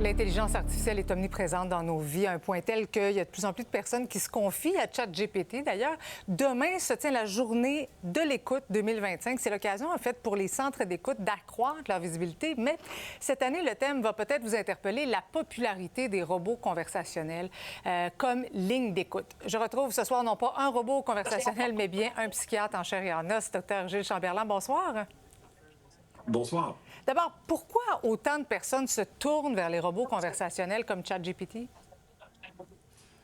L'intelligence artificielle est omniprésente dans nos vies à un point tel qu'il y a de plus en plus de personnes qui se confient à ChatGPT. D'ailleurs, demain se tient la journée de l'écoute 2025. C'est l'occasion, en fait, pour les centres d'écoute d'accroître leur visibilité. Mais cette année, le thème va peut-être vous interpeller, la popularité des robots conversationnels comme ligne d'écoute. Je retrouve ce soir non pas un robot conversationnel, mais bien un psychiatre en chair et en os, Dr Gilles Chamberlain. Bonsoir. Bonsoir. D'abord, pourquoi autant de personnes se tournent vers les robots conversationnels comme ChatGPT?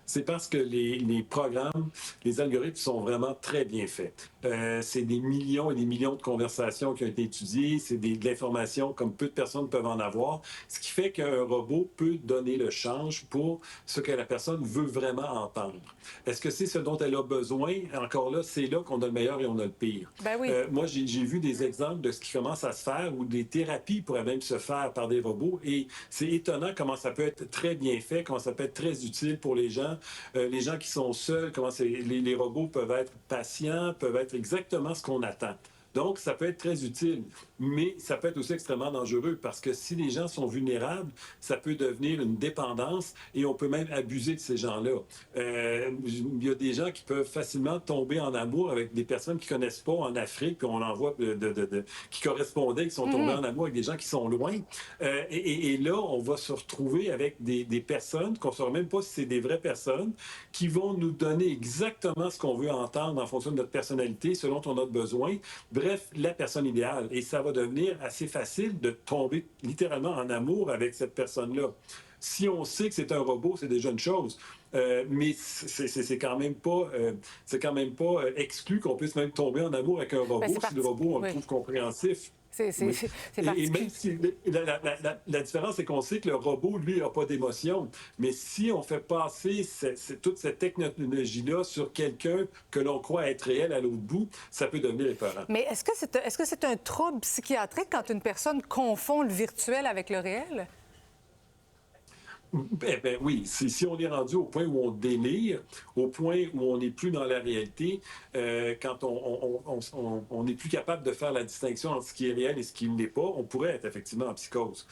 C'est parce que les programmes, les algorithmes sont vraiment très bien faits. C'est des millions et des millions de conversations qui ont été étudiées. C'est de l'information comme peu de personnes peuvent en avoir. Ce qui fait qu'un robot peut donner le change pour ce que la personne veut vraiment entendre. Est-ce que c'est ce dont elle a besoin? Encore là, c'est là qu'on a le meilleur et on a le pire. Ben oui. Moi, j'ai vu des exemples de ce qui commence à se faire ou des thérapies pourraient même se faire par des robots. Et c'est étonnant comment ça peut être très bien fait, comment ça peut être très utile pour les gens qui sont seuls, comment les robots peuvent être patients, peuvent être exactement ce qu'on attend. Donc, ça peut être très utile, mais ça peut être aussi extrêmement dangereux parce que si les gens sont vulnérables, ça peut devenir une dépendance et on peut même abuser de ces gens-là. Il y a des gens qui peuvent facilement tomber en amour avec des personnes qu'ils connaissent pas en Afrique, puis on en voit qui correspondaient, qui sont tombés en amour avec des gens qui sont loin. Et là, on va se retrouver avec des personnes qu'on ne saura même pas si c'est des vraies personnes qui vont nous donner exactement ce qu'on veut entendre en fonction de notre personnalité, selon dont on a besoin. Bref, la personne idéale. Et ça va devenir assez facile de tomber littéralement en amour avec cette personne-là. Si on sait que c'est un robot, c'est déjà une chose. Mais c'est quand même pas, exclu qu'on puisse même tomber en amour avec un robot si le robot, on le trouve compréhensif. C'est Et même si la différence, c'est qu'on sait que le robot, lui, n'a pas d'émotion. Mais si on fait passer toute cette technologie-là sur quelqu'un que l'on croit être réel à l'autre bout, ça peut devenir épeurant. Mais est-ce que c'est un trouble psychiatrique quand une personne confond le virtuel avec le réel? Ben oui, si on est rendu au point où on délire, au point où on n'est plus dans la réalité, quand on n'est plus capable de faire la distinction entre ce qui est réel et ce qui ne l'est pas, on pourrait être effectivement en psychose.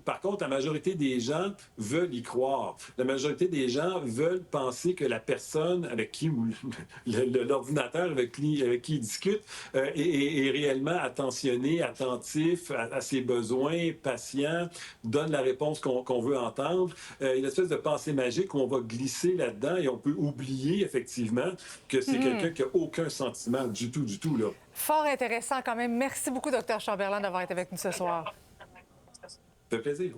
Par contre, la majorité des gens veulent y croire. La majorité des gens veulent penser que la personne avec qui, ou l'ordinateur avec qui ils discutent, est réellement attentionné, attentif à ses besoins, patient, donne la réponse qu'on veut entendre. Il y a une espèce de pensée magique où on va glisser là-dedans et on peut oublier effectivement que c'est quelqu'un qui n'a aucun sentiment du tout, là. Fort intéressant quand même. Merci beaucoup, Dr Chamberlain, d'avoir été avec nous ce soir. Ça fait plaisir.